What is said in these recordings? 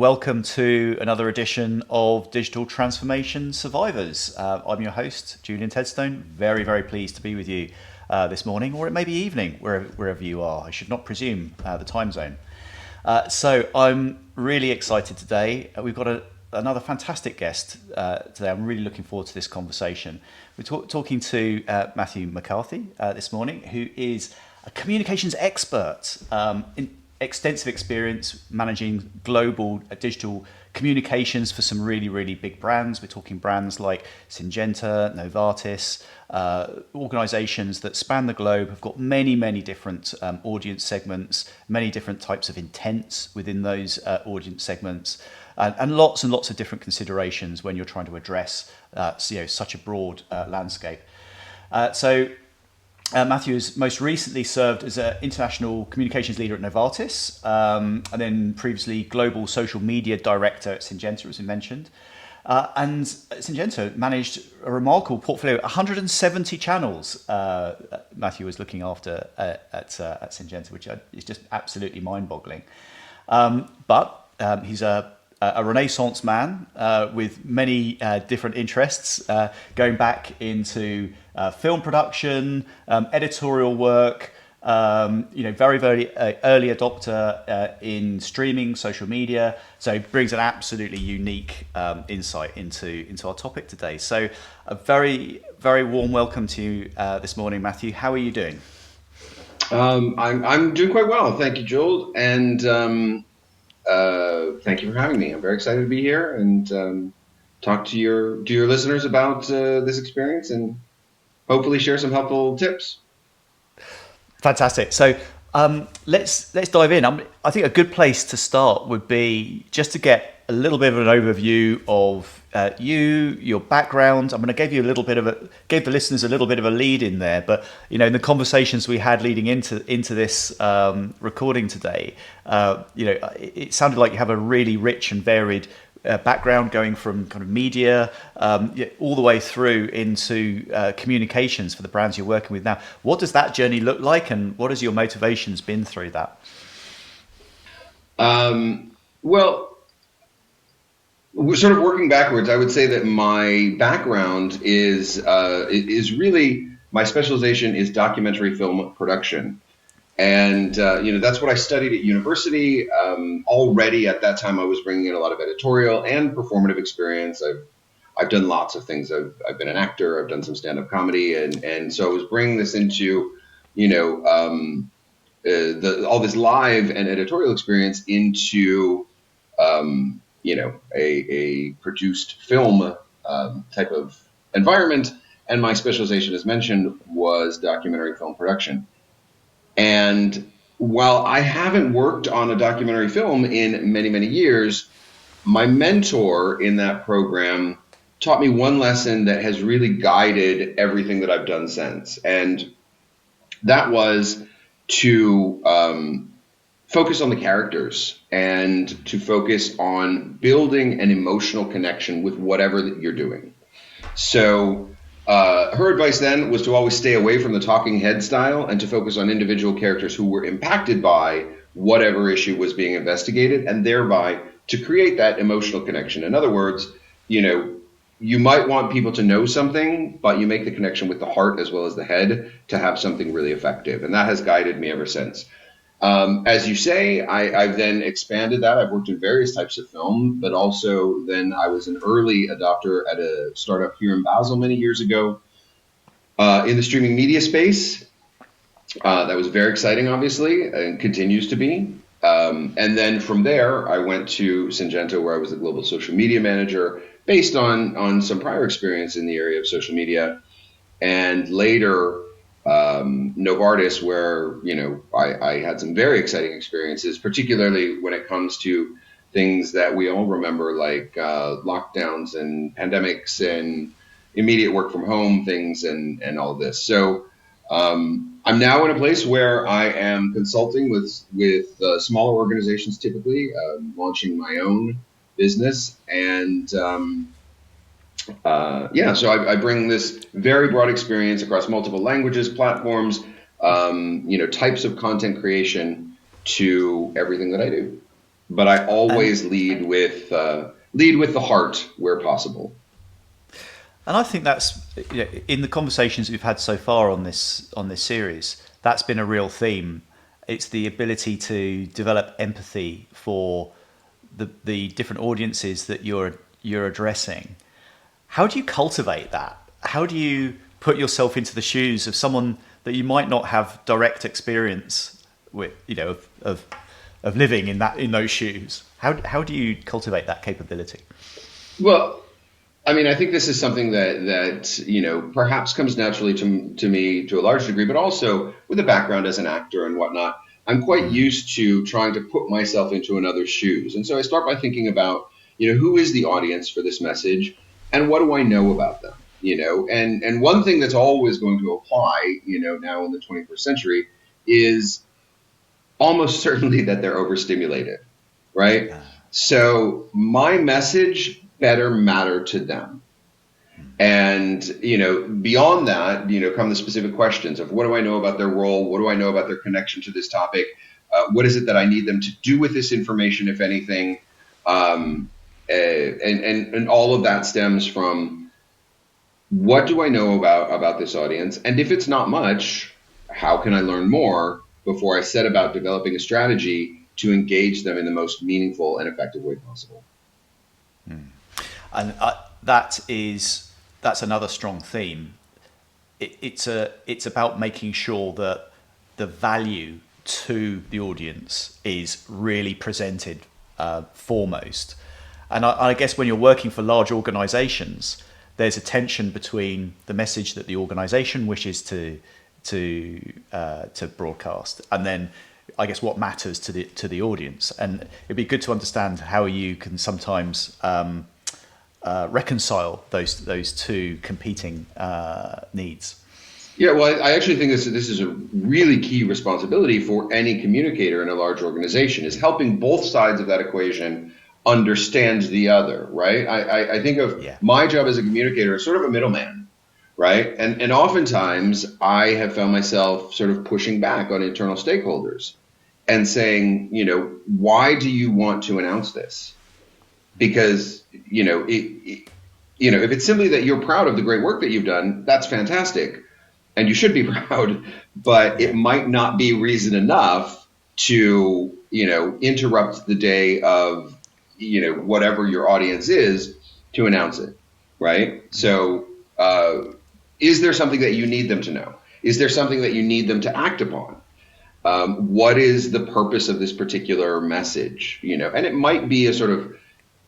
welcome to another edition of Digital Transformation Survivors. I'm your host, Julian Tedstone. Very, very pleased to be with you this morning, or it may be evening, wherever you are. I should not presume the time zone. So I'm really excited today. We've got another fantastic guest today. I'm really looking forward to this conversation. We're talking to Matthew McCarthy this morning, who is a communications expert, extensive experience managing global digital communications for some really, really big brands. We're talking brands like Syngenta, Novartis, organizations that span the globe, have got many, many different audience segments, many different types of intents within those audience segments, and lots of different considerations when you're trying to address such a broad landscape. Matthew has most recently served as an international communications leader at Novartis, and then previously global social media director at Syngenta, as we mentioned. And Syngenta managed a remarkable portfolio, 170 channels Matthew was looking after at Syngenta, which is just absolutely mind-boggling. But he's a Renaissance man with many different interests, going back into film production, editorial work, very, very early adopter in streaming, social media. So it brings an absolutely unique insight into our topic today. So a very, very warm welcome to you this morning, Matthew. How are you doing? I'm doing quite well, thank you, Joel, and thank you for having me. I'm very excited to be here and talk to your listeners about this experience and hopefully share some helpful tips. Fantastic. So let's dive in. I think a good place to start would be just to get a little bit of an overview of your background. I'm going to give the listeners a little bit of a lead in there, but in the conversations we had leading into this recording today, it sounded like you have a really rich and varied background, going from kind of media all the way through into communications for the brands you're working with now. What does that journey look like, and what has your motivations been through that? Well, we're sort of working backwards. I would say that my background is really, my specialization is documentary film production. And, that's what I studied at university. Already at that time, I was bringing in a lot of editorial and performative experience. I've done lots of things. I've been an actor. I've done some stand-up comedy. And so I was bringing this into, all this live and editorial experience into, a produced film type of environment. And my specialization, as mentioned, was documentary film production. And while I haven't worked on a documentary film in many, many years, my mentor in that program taught me one lesson that has really guided everything that I've done since. And that was to focus on the characters and to focus on building an emotional connection with whatever that you're doing. So her advice then was to always stay away from the talking head style and to focus on individual characters who were impacted by whatever issue was being investigated, and thereby to create that emotional connection. In other words, you might want people to know something, but you make the connection with the heart as well as the head to have something really effective. And that has guided me ever since. As you say, I've then expanded that. I've worked in various types of film, but also then I was an early adopter at a startup here in Basel many years ago in the streaming media space. That was very exciting, obviously, and continues to be. And then from there, I went to Syngenta, where I was the global social media manager, based on some prior experience in the area of social media. And later, Novartis, where I had some very exciting experiences, particularly when it comes to things that we all remember, like lockdowns and pandemics and immediate work from home things and all this. So I'm now in a place where I am consulting with smaller organizations, typically launching my own business, and so I bring this very broad experience across multiple languages, platforms, types of content creation to everything that I do. but I And always lead with the heart where possible. and I think that's, in the conversations we've had so far on this series, that's been a real theme. It's the ability to develop empathy for the different audiences that you're addressing. How do you cultivate that? How do you put yourself into the shoes of someone that you might not have direct experience with, of living in those shoes? How do you cultivate that capability? Well, I mean, I think this is something that perhaps comes naturally to me to a large degree, but also with a background as an actor and whatnot. I'm quite used to trying to put myself into another's shoes, and so I start by thinking about who is the audience for this message, and what do I know about them. And one thing that's always going to apply, now in the 21st century, is almost certainly that they're overstimulated, right? So my message better matter to them. And, beyond that, come the specific questions of what do I know about their role? What do I know about their connection to this topic? What is it that I need them to do with this information, if anything? And all of that stems from what do I know about this audience? And if it's not much, how can I learn more before I set about developing a strategy to engage them in the most meaningful and effective way possible? And that's another strong theme. It's about making sure that the value to the audience is really presented foremost. And I guess when you're working for large organizations, there's a tension between the message that the organization wishes to broadcast, and then I guess what matters to the audience. And it'd be good to understand how you can sometimes reconcile those two competing needs. Yeah, well, I actually think this is a really key responsibility for any communicator in a large organization, is helping both sides of that equation understand the other, right? I think of my job as a communicator as sort of a middleman, right? And oftentimes I have found myself sort of pushing back on internal stakeholders and saying, why do you want to announce this? Because, if it's simply that you're proud of the great work that you've done, that's fantastic. And you should be proud, but it might not be reason enough to, interrupt the day of, whatever your audience is to announce it, right? So is there something that you need them to know? Is there something that you need them to act upon? What is the purpose of this particular message? And it might be a sort of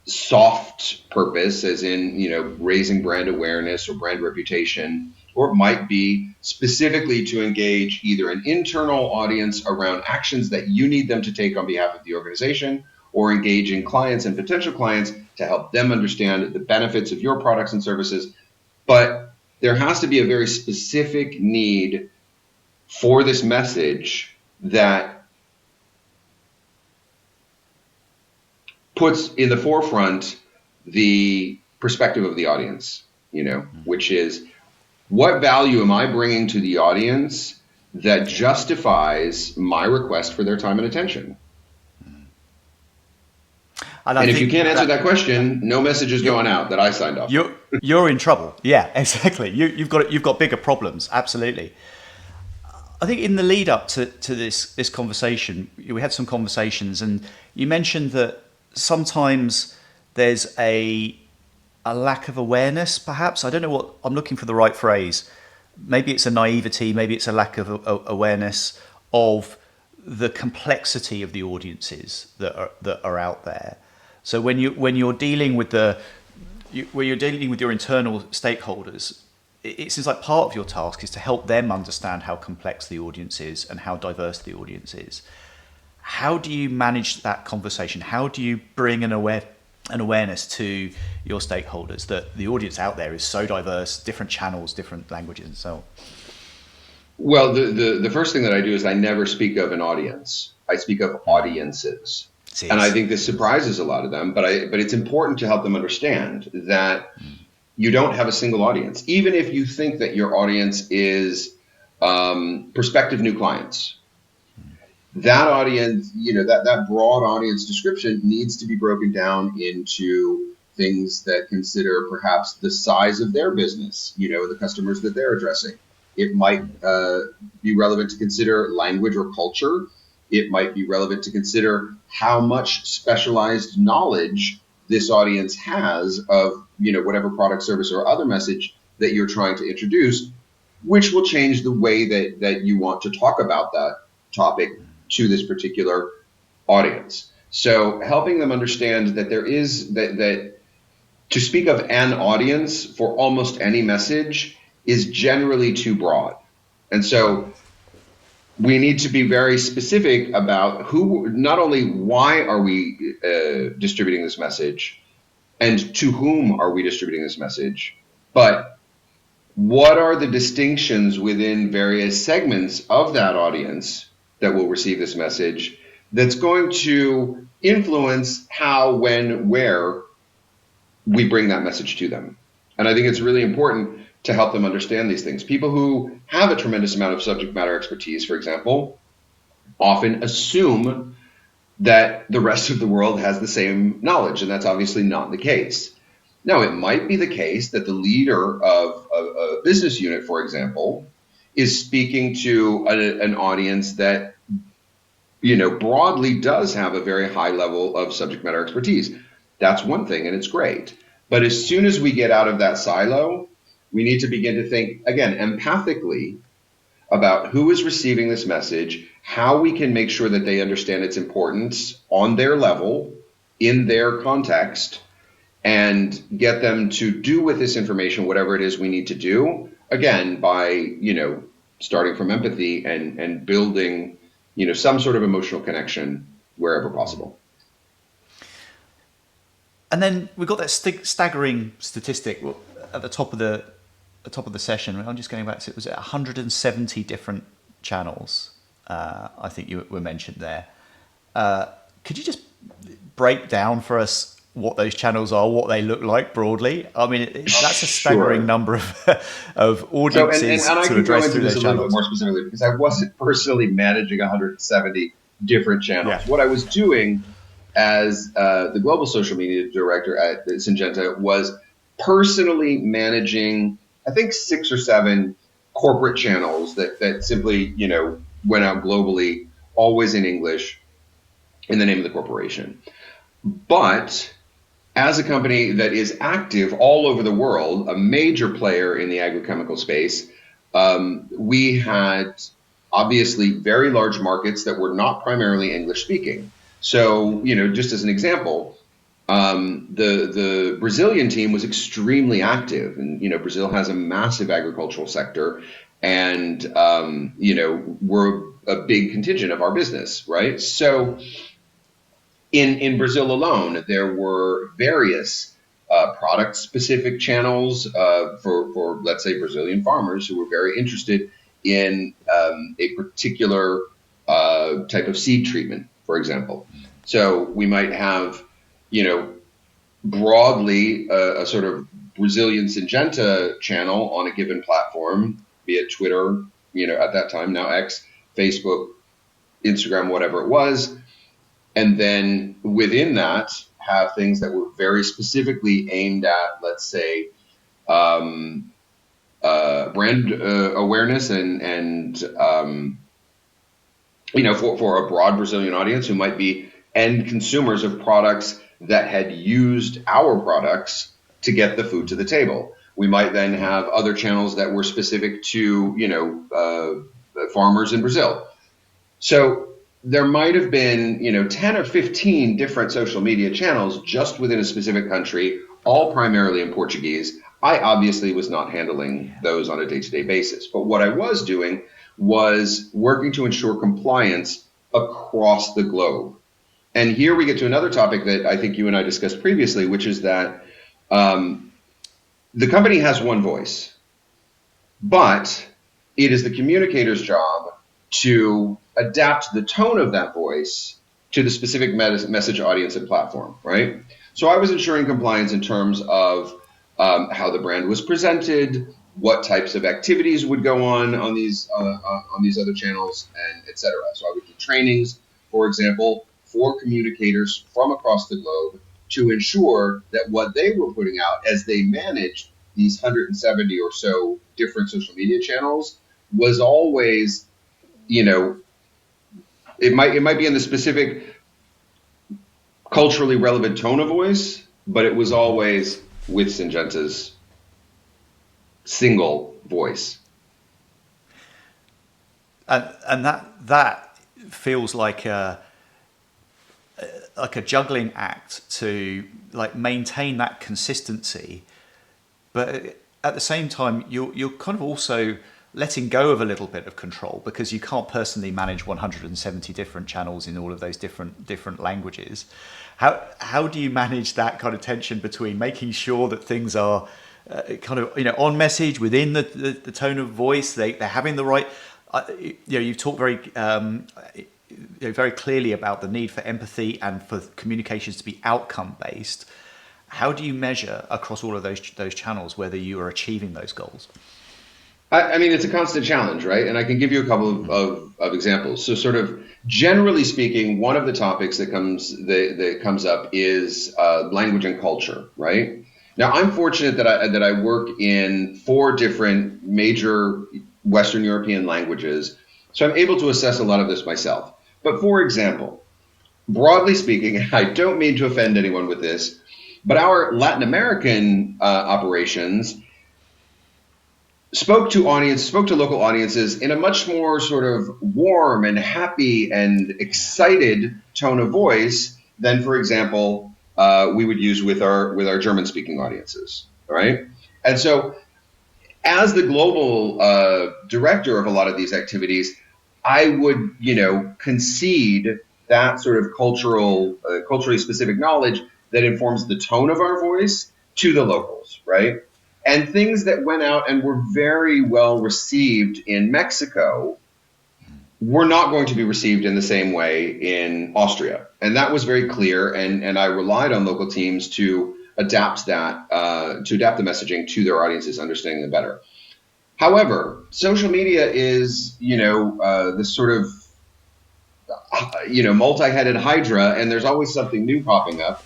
soft purpose, as in, raising brand awareness or brand reputation, or it might be specifically to engage either an internal audience around actions that you need them to take on behalf of the organization, or engaging clients and potential clients to help them understand the benefits of your products and services. But there has to be a very specific need for this message that puts in the forefront the perspective of the audience, which is, what value am I bringing to the audience that justifies my request for their time and attention? And if you can't answer that question, no message is going out that I signed off. You're in trouble. Yeah, exactly. You've got bigger problems. Absolutely. I think in the lead up to this conversation, we had some conversations, and you mentioned that sometimes there's a lack of awareness, perhaps. I don't know what I'm looking for, the right phrase. Maybe it's a naivety, maybe it's a lack of awareness of the complexity of the audiences that are out there. So when you're dealing with your internal stakeholders, it seems like part of your task is to help them understand how complex the audience is and how diverse the audience is. How do you manage that conversation? How do you bring an awareness to your stakeholders that the audience out there is so diverse, different channels, different languages, and so on? Well, the first thing that I do is I never speak of an audience. I speak of audiences. And I think this surprises a lot of them, but it's important to help them understand that you don't have a single audience. Even if you think that your audience is prospective new clients, that audience, that broad audience description needs to be broken down into things that consider perhaps the size of their business, the customers that they're addressing. It might be relevant to consider language or culture. It might be relevant to consider how much specialized knowledge this audience has of, whatever product, service, or other message that you're trying to introduce, which will change the way that you want to talk about that topic to this particular audience. So helping them understand that there is that to speak of an audience for almost any message is generally too broad. And so we need to be very specific about who, not only why are we distributing this message and to whom are we distributing this message, but what are the distinctions within various segments of that audience that will receive this message that's going to influence how, when, where we bring that message to them. And I think it's really important to help them understand these things. People who have a tremendous amount of subject matter expertise, for example, often assume that the rest of the world has the same knowledge, and that's obviously not the case. Now, it might be the case that the leader of a business unit, for example, is speaking to an audience that, broadly does have a very high level of subject matter expertise. That's one thing, and it's great. But as soon as we get out of that silo, we need to begin to think, again, empathically about who is receiving this message, how we can make sure that they understand its importance on their level, in their context, and get them to do with this information whatever it is we need to do, again, by, starting from empathy and building, some sort of emotional connection wherever possible. And then we've got that staggering statistic at the top of the session. I'm just going back to, it was 170 different channels. I think you were mentioned there. Could you just break down for us what those channels are, what they look like broadly? I mean, that's a staggering number of audiences and I to can go address into through this those a little bit channels. more specifically because I wasn't personally managing 170 different channels. Yeah. What I was doing as the global social media director at Syngenta was personally managing, I think, 6 or 7 corporate channels that simply, went out globally, always in English, in the name of the corporation. But as a company that is active all over the world, a major player in the agrochemical space, we had obviously very large markets that were not primarily English speaking. So, just as an example, the Brazilian team was extremely active, and Brazil has a massive agricultural sector, and we're a big contingent of our business, right? So in Brazil alone, there were various product-specific channels for, let's say, Brazilian farmers who were very interested in a particular type of seed treatment, for example. So we might have, broadly a sort of Brazilian Syngenta channel on a given platform, be it Twitter, at that time, now X, Facebook, Instagram, whatever it was. And then within that, have things that were very specifically aimed at, let's say, brand awareness and for a broad Brazilian audience who might be end consumers of products that had used our products to get the food to the table. We might then have other channels that were specific to, farmers in Brazil. So there might have been, 10 or 15 different social media channels just within a specific country, all primarily in Portuguese. I obviously was not handling those on a day-to-day basis. But what I was doing was working to ensure compliance across the globe. And here we get to another topic that I think you and I discussed previously, which is that the company has one voice, but it is the communicator's job to adapt the tone of that voice to the specific message, audience, and platform, right? So I was ensuring compliance in terms of how the brand was presented, what types of activities would go on these other channels, and etc. So I would do trainings, for example, for communicators from across the globe to ensure that what they were putting out as they managed these 170 or so different social media channels was always, you know, it might be in the specific culturally relevant tone of voice, but it was always with Syngenta's single voice. And that feels like a juggling act to like maintain that consistency, but at the same time you're kind of also letting go of a little bit of control, because you can't personally manage 170 different channels in all of those different languages. How do you manage that kind of tension between making sure that things are kind of, you know, on message within the tone of voice, they're having the right, you know, you've talked very very clearly about the need for empathy and for communications to be outcome based. How do you measure across all of those channels whether you are achieving those goals? I mean, it's a constant challenge, right? And I can give you a couple of examples. So sort of generally speaking, one of the topics that comes up is language and culture, right? Now, I'm fortunate that I work in 4 different major Western European languages, so I'm able to assess a lot of this myself. But for example, broadly speaking, I don't mean to offend anyone with this, but our Latin American operations spoke to local audiences in a much more sort of warm and happy and excited tone of voice than, for example, we would use with our German-speaking audiences. All right, and so as the global director of a lot of these activities, I would, concede that sort of culturally specific knowledge that informs the tone of our voice to the locals, right? And things that went out and were very well received in Mexico were not going to be received in the same way in Austria. And that was very clear. And I relied on local teams to adapt the messaging to their audiences, understanding them better. However, social media is, this sort of, multi-headed hydra, and there's always something new popping up.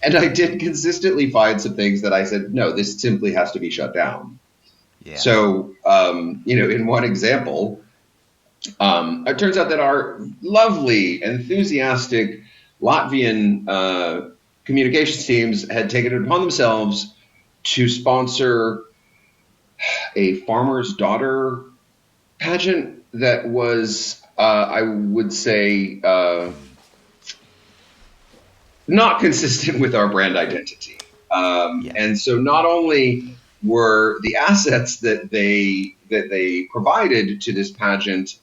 And I did consistently find some things that I said, no, this simply has to be shut down. Yeah. So, in one example, it turns out that our lovely, enthusiastic Latvian communications teams had taken it upon themselves to sponsor a farmer's daughter pageant that was, I would say, not consistent with our brand identity. And so not only were the assets that they provided to this pageant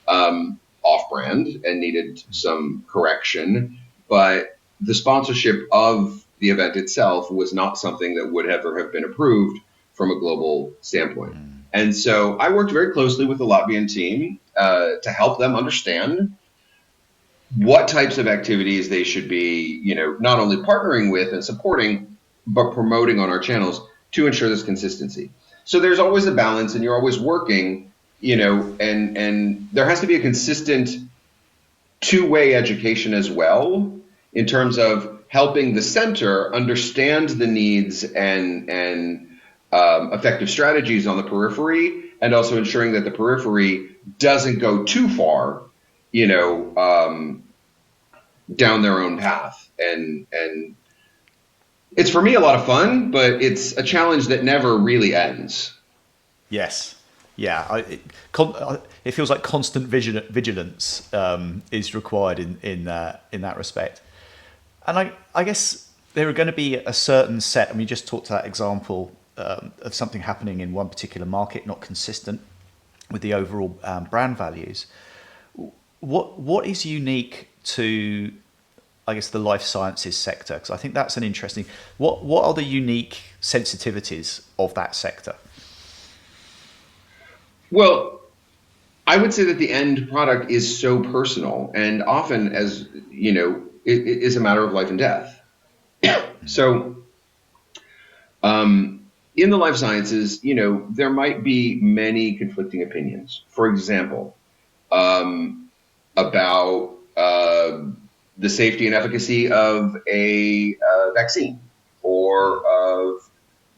off-brand and needed some correction, but the sponsorship of the event itself was not something that would ever have been approved from a global standpoint. And so I worked very closely with the Latvian team to help them understand what types of activities they should be, not only partnering with and supporting, but promoting on our channels to ensure this consistency. So there's always a balance, and you're always working, and there has to be a consistent two-way education as well in terms of helping the center understand the needs and effective strategies on the periphery, and also ensuring that the periphery doesn't go too far, down their own path. And it's, for me, a lot of fun, but it's a challenge that never really ends. Yes. Yeah. It feels like constant vigilance is required in that respect. And I guess there are going to be a certain set, you just talked to that example of something happening in one particular market, not consistent with the overall brand values. What is unique to, I guess, the life sciences sector? Because I think that's an interesting. What are the unique sensitivities of that sector? Well, I would say that the end product is so personal, and often, as it is a matter of life and death. So, in the life sciences, there might be many conflicting opinions. For example, about the safety and efficacy of a vaccine, or of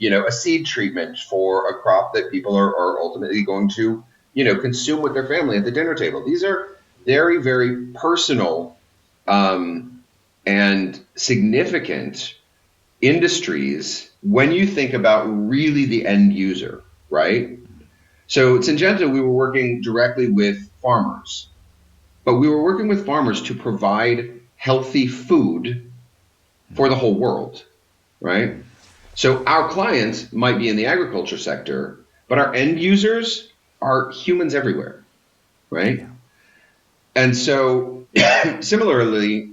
a seed treatment for a crop that people are ultimately going to consume with their family at the dinner table. These are very, very personal and significant industries when you think about really the end user, right? So at Syngenta, we were working directly with farmers, but we were working with farmers to provide healthy food for the whole world, right? So our clients might be in the agriculture sector, but our end users are humans everywhere, right? Yeah. And so similarly,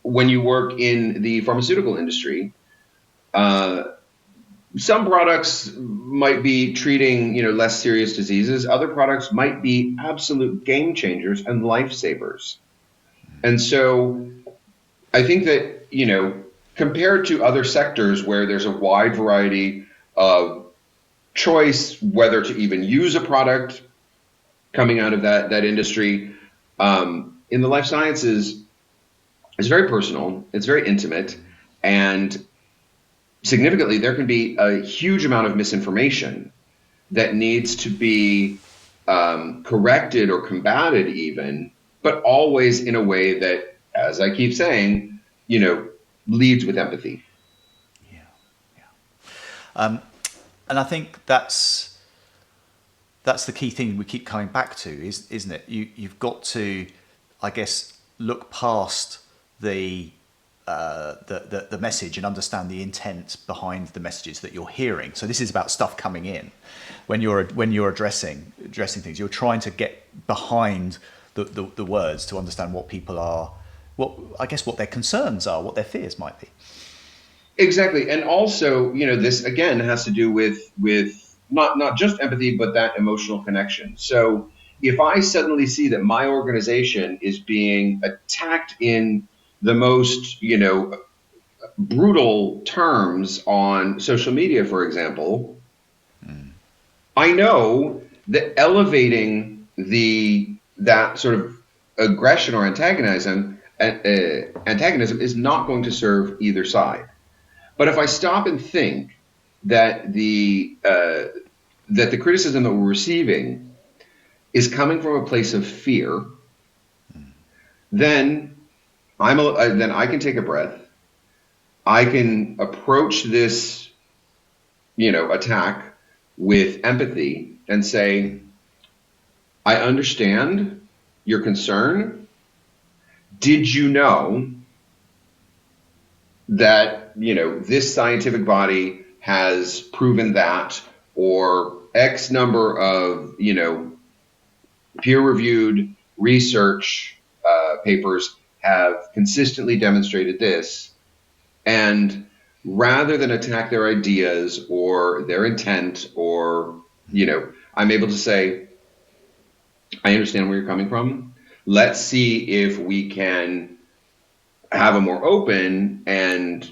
when you work in the pharmaceutical industry, some products might be treating, less serious diseases. Other products might be absolute game changers and lifesavers. And so I think that, compared to other sectors where there's a wide variety of choice, whether to even use a product coming out of that industry, in the life sciences, it's very personal, it's very intimate, and significantly, there can be a huge amount of misinformation that needs to be corrected or combated even, but always in a way that, as I keep saying, leads with empathy. Yeah, yeah. And I think that's the key thing we keep coming back to, isn't it? You've got to, I guess, look past the message and understand the intent behind the messages that you're hearing. So this is about stuff coming in. When you're addressing things, you're trying to get behind the words to understand what people are, what their concerns are, what their fears might be. Exactly. And also, this again has to do with not just empathy, but that emotional connection. So if I suddenly see that my organization is being attacked in the most, brutal terms on social media, for example, I know that elevating that sort of aggression or antagonism is not going to serve either side. But if I stop and think that the criticism that we're receiving is coming from a place of fear, then I can take a breath. I can approach this, attack with empathy and say, I understand your concern. Did you know that, this scientific body has proven that, or X number of, peer-reviewed research papers have consistently demonstrated this? And rather than attack their ideas or their intent, or, I'm able to say, I understand where you're coming from. Let's see if we can have a more open and,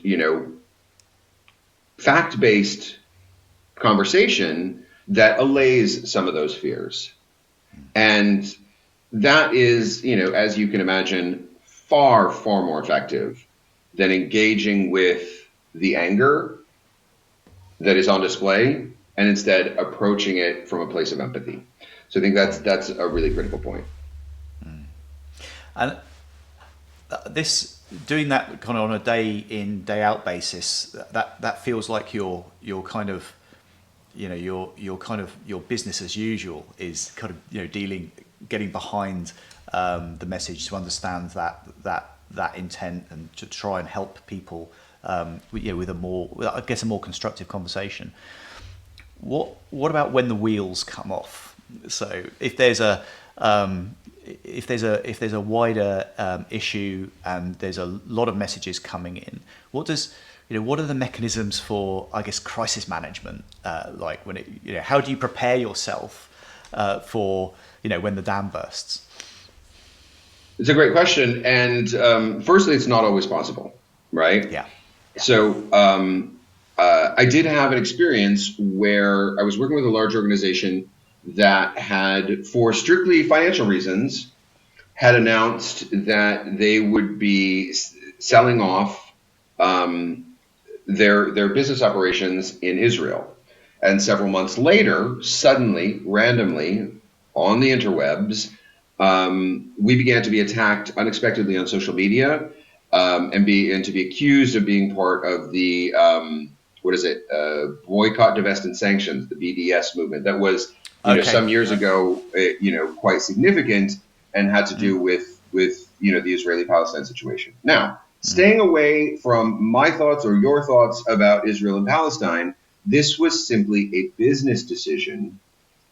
fact-based conversation that allays some of those fears. And that is, as you can imagine, far, far more effective than engaging with the anger that is on display, and instead approaching it from a place of empathy. So I think that's a really critical point. And doing that kind of on a day in, day out basis, that feels like your kind of, your business as usual is kind of, getting behind the message to understand that intent, and to try and help people with a more constructive conversation. What about when the wheels come off? So if there's a wider issue and there's a lot of messages coming in, what are the mechanisms for, I guess, crisis management? Like when how do you prepare yourself for when the dam bursts? It's a great question, and firstly, it's not always possible, right? Yeah. So I did have an experience where I was working with a large organization that had, for strictly financial reasons, had announced that they would be selling off their business operations in Israel. And several months later, suddenly, randomly, on the interwebs, we began to be attacked unexpectedly on social media, and to be accused of being part of the boycott, divest, and sanctions, the BDS movement. That was some years ago, quite significant, and had to do with the Israeli-Palestine situation. Now, staying away from my thoughts or your thoughts about Israel and Palestine, this was simply a business decision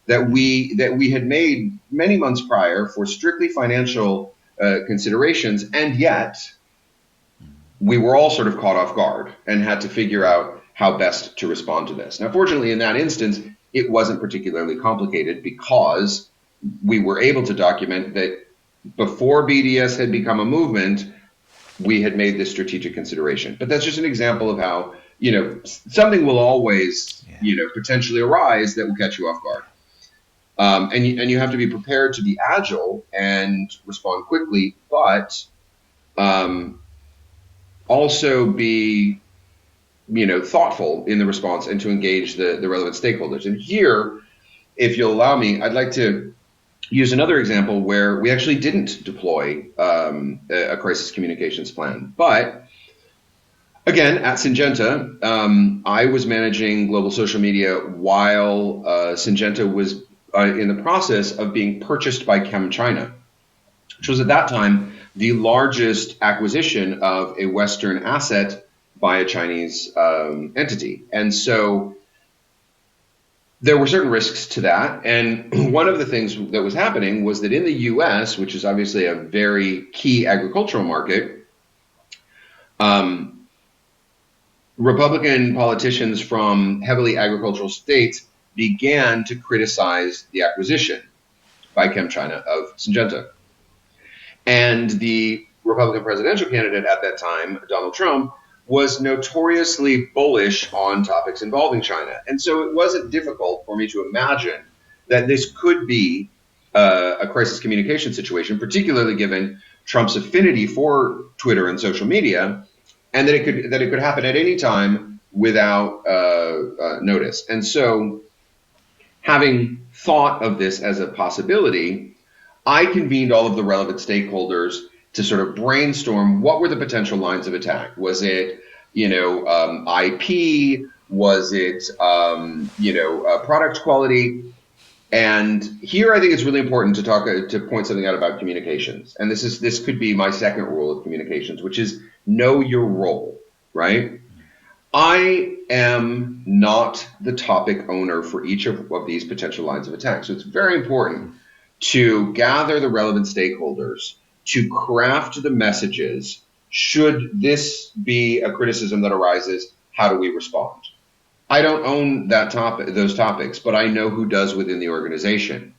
that we had made many months prior for strictly financial considerations, and yet we were all sort of caught off guard and had to figure out how best to respond to this. Now, fortunately, in that instance, it wasn't particularly complicated because we were able to document that before BDS had become a movement, we had made this strategic consideration. But that's just an example of how, something will always, potentially arise that will catch you off guard. And you have to be prepared to be agile and respond quickly, but also be, thoughtful in the response and to engage the relevant stakeholders. And here, if you'll allow me, I'd like to use another example where we actually didn't deploy a crisis communications plan. But again, at Syngenta, I was managing global social media while Syngenta was in the process of being purchased by ChemChina, which was at that time the largest acquisition of a Western asset by a Chinese entity. And so there were certain risks to that. And one of the things that was happening was that in the US, which is obviously a very key agricultural market, Republican politicians from heavily agricultural states began to criticize the acquisition by ChemChina of Syngenta. And the Republican presidential candidate at that time, Donald Trump, was notoriously bullish on topics involving China. And so it wasn't difficult for me to imagine that this could be a crisis communication situation, particularly given Trump's affinity for Twitter and social media, and that it could happen at any time without notice. And so, having thought of this as a possibility, I convened all of the relevant stakeholders to sort of brainstorm what were the potential lines of attack. Was it, IP? Was it, product quality? And here I think it's really important to point something out about communications. And this could be my second rule of communications, which is know your role, right? I am not the topic owner for each of these potential lines of attack. So it's very important to gather the relevant stakeholders, to craft the messages. Should this be a criticism that arises, how do we respond? I don't own those topics, but I know who does within the organization.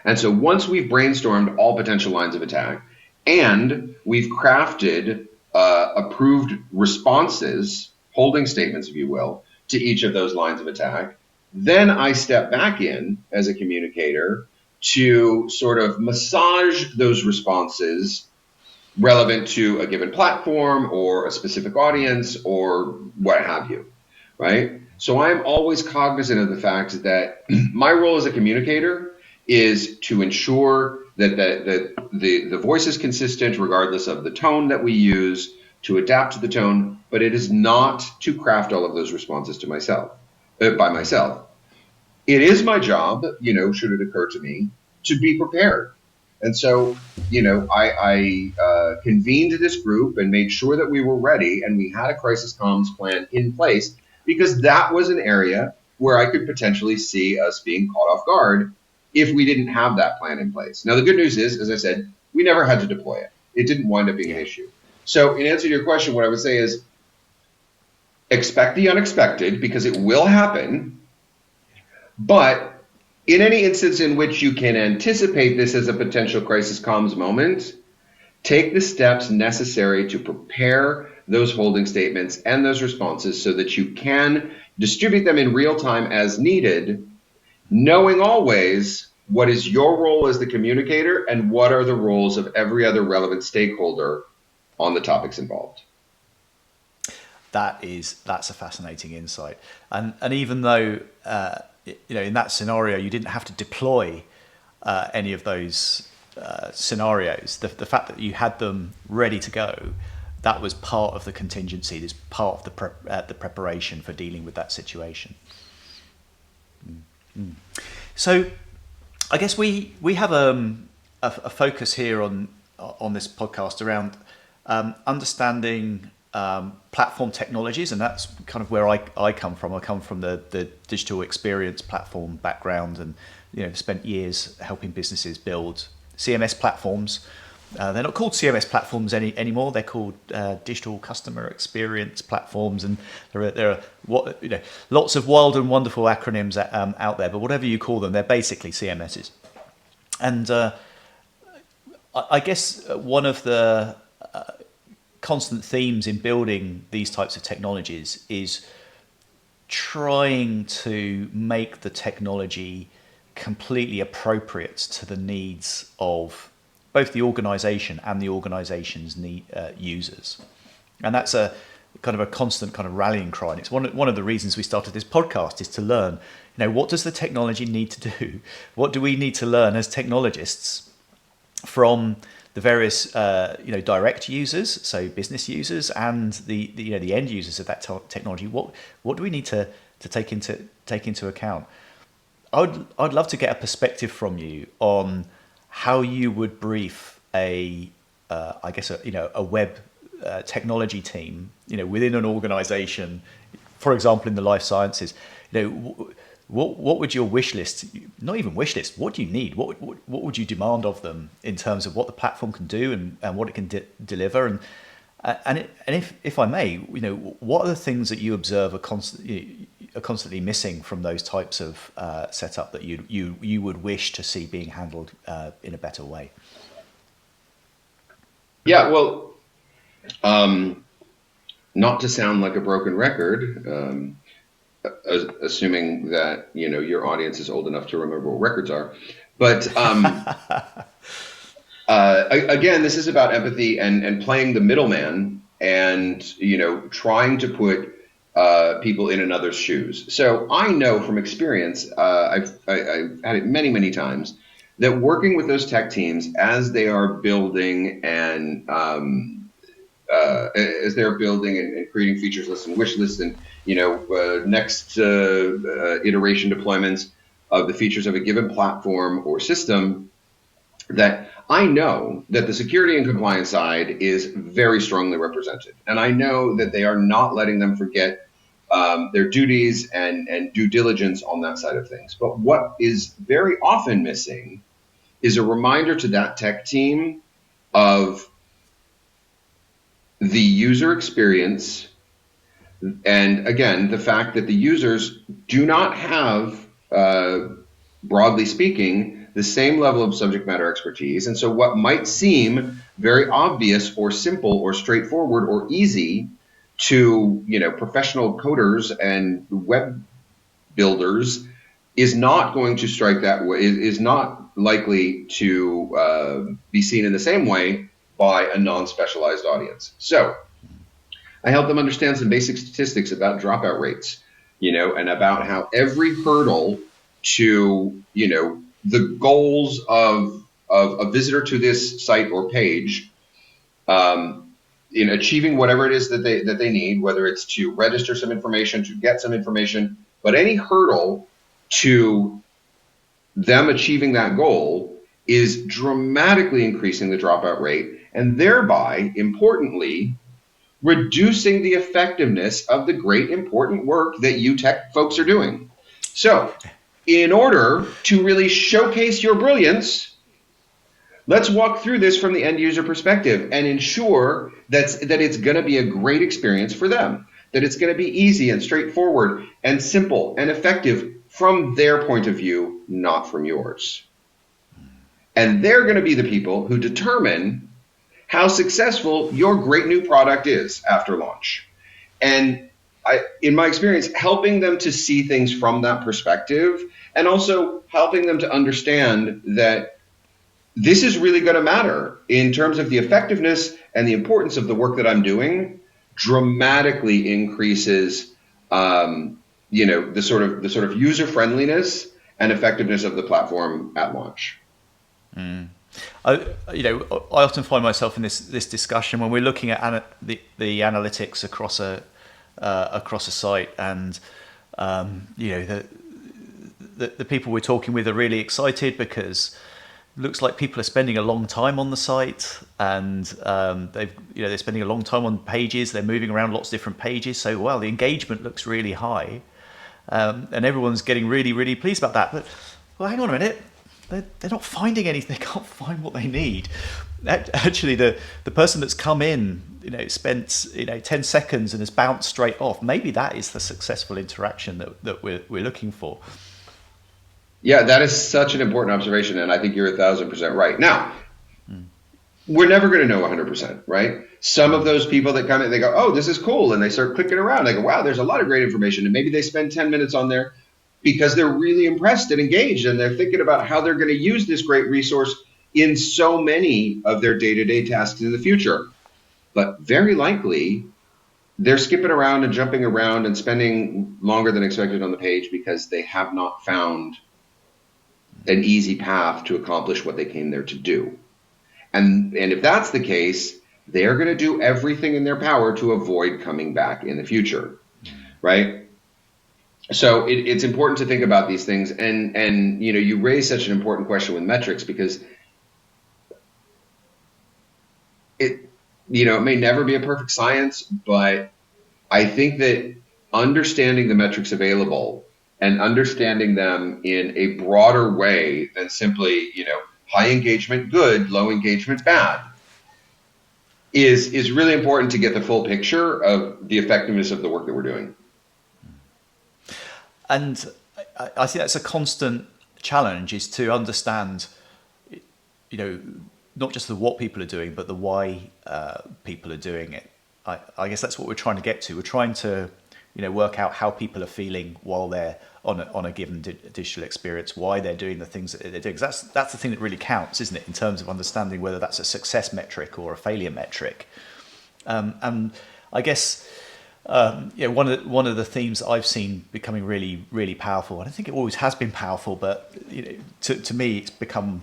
And so once we've brainstormed all potential lines of attack and we've crafted approved responses, holding statements, if you will, to each of those lines of attack, then I step back in as a communicator to sort of massage those responses relevant to a given platform or a specific audience or what have you, right? So I'm always cognizant of the fact that my role as a communicator is to ensure that the voice is consistent regardless of the tone that we use, to adapt to the tone, but it is not to craft all of those responses to by myself. It is my job, should it occur to me, to be prepared. And so, I convened this group and made sure that we were ready and we had a crisis comms plan in place, because that was an area where I could potentially see us being caught off guard if we didn't have that plan in place. Now, the good news is, as I said, we never had to deploy it. It didn't wind up being an issue. So in answer to your question, what I would say is expect the unexpected, because it will happen. But in any instance in which you can anticipate this as a potential crisis comms moment, take the steps necessary to prepare those holding statements and those responses so that you can distribute them in real time as needed, knowing always what is your role as the communicator and what are the roles of every other relevant stakeholder on the topics involved. That's a fascinating insight. And even though in that scenario you didn't have to deploy any of those scenarios, the fact that you had them ready to go, that was part of the contingency. That's part of the preparation for dealing with that situation. Mm-hmm. So, I guess we have a focus here on this podcast around understanding platform technologies, and that's kind of where I come from. I come from the digital experience platform background, and spent years helping businesses build CMS platforms. They're not called CMS platforms anymore. They're called digital customer experience platforms, and there are lots of wild and wonderful acronyms out there. But whatever you call them, they're basically CMSs. And I guess one of the constant themes in building these types of technologies is trying to make the technology completely appropriate to the needs of both the organization and the organization's users. And that's a kind of a constant kind of rallying cry. And it's one of the reasons we started this podcast, is to learn, what does the technology need to do? What do we need to learn as technologists from the various direct users, so business users, and the end users of that technology? What do we need to take into account? I'd love to get a perspective from you on how you would brief a web technology team, within an organization, for example, in the life sciences. What would your wish list, not even wish list, what do you need? What would you demand of them in terms of what the platform can do and what it can deliver? And if I may, what are the things that you observe are constantly missing from those types of setup that you would wish to see being handled in a better way? Yeah, well, not to sound like a broken record, assuming that your audience is old enough to remember what records are, but again, this is about empathy and playing the middleman, and trying to put people in another's shoes. So I know from experience, I've had it many times, that working with those tech teams as they are building and creating features lists and wish lists and next iteration deployments of the features of a given platform or system, that I know that the security and compliance side is very strongly represented, and I know that they are not letting them forget their duties and due diligence on that side of things. But what is very often missing is a reminder to that tech team of the user experience, and again, the fact that the users do not have, broadly speaking, the same level of subject matter expertise. And so what might seem very obvious or simple or straightforward or easy to professional coders and web builders is not going to strike that way, is not likely to be seen in the same way by a non-specialized audience. So I help them understand some basic statistics about dropout rates, and about how every hurdle to, the goals of a visitor to this site or page, in achieving whatever it is that they need, whether it's to register some information, to get some information, but any hurdle to them achieving that goal is dramatically increasing the dropout rate, and thereby, importantly, reducing the effectiveness of the great important work that you tech folks are doing. So, in order to really showcase your brilliance, let's walk through this from the end user perspective and ensure that it's going to be a great experience for them, that it's going to be easy and straightforward and simple and effective from their point of view, not from yours. And they're going to be the people who determine how successful your great new product is after launch. And in my experience, helping them to see things from that perspective, and also helping them to understand that this is really going to matter in terms of the effectiveness and the importance of the work that I'm doing, dramatically increases, the sort of user friendliness and effectiveness of the platform at launch. I often find myself in this discussion when we're looking at the analytics across a site, and the people we're talking with are really excited because it looks like people are spending a long time on the site, and they're spending a long time on pages. They're moving around lots of different pages, so the engagement looks really high, and everyone's getting really, really pleased about that. But hang on a minute. They're not finding anything. They can't find what they need. Actually, the person that's come in, spent 10 seconds and has bounced straight off. Maybe that is the successful interaction that we're looking for. Yeah, that is such an important observation, and I think you're 1,000% right. Now, we're never going to know 100%, right? Some of those people that come in, they go, "Oh, this is cool," and they start clicking around. They go, "Wow, there's a lot of great information," and maybe they spend 10 minutes on there because they're really impressed and engaged, and they're thinking about how they're going to use this great resource in so many of their day-to-day tasks in the future. But very likely, they're skipping around and jumping around and spending longer than expected on the page because they have not found an easy path to accomplish what they came there to do. And if that's the case, they're going to do everything in their power to avoid coming back in the future, right? So it's important to think about these things, and you raise such an important question with metrics because it may never be a perfect science, but I think that understanding the metrics available and understanding them in a broader way than simply high engagement good, low engagement bad is really important to get the full picture of the effectiveness of the work that we're doing. And I think that's a constant challenge, is to understand, not just the what people are doing, but the why people are doing it. I guess that's what we're trying to get to. We're trying to, work out how people are feeling while they're on a given digital experience, why they're doing the things that they're doing. 'Cause that's the thing that really counts, isn't it, in terms of understanding whether that's a success metric or a failure metric. And I guess one of the themes that I've seen becoming really, really powerful, and I think it always has been powerful, but to me it's become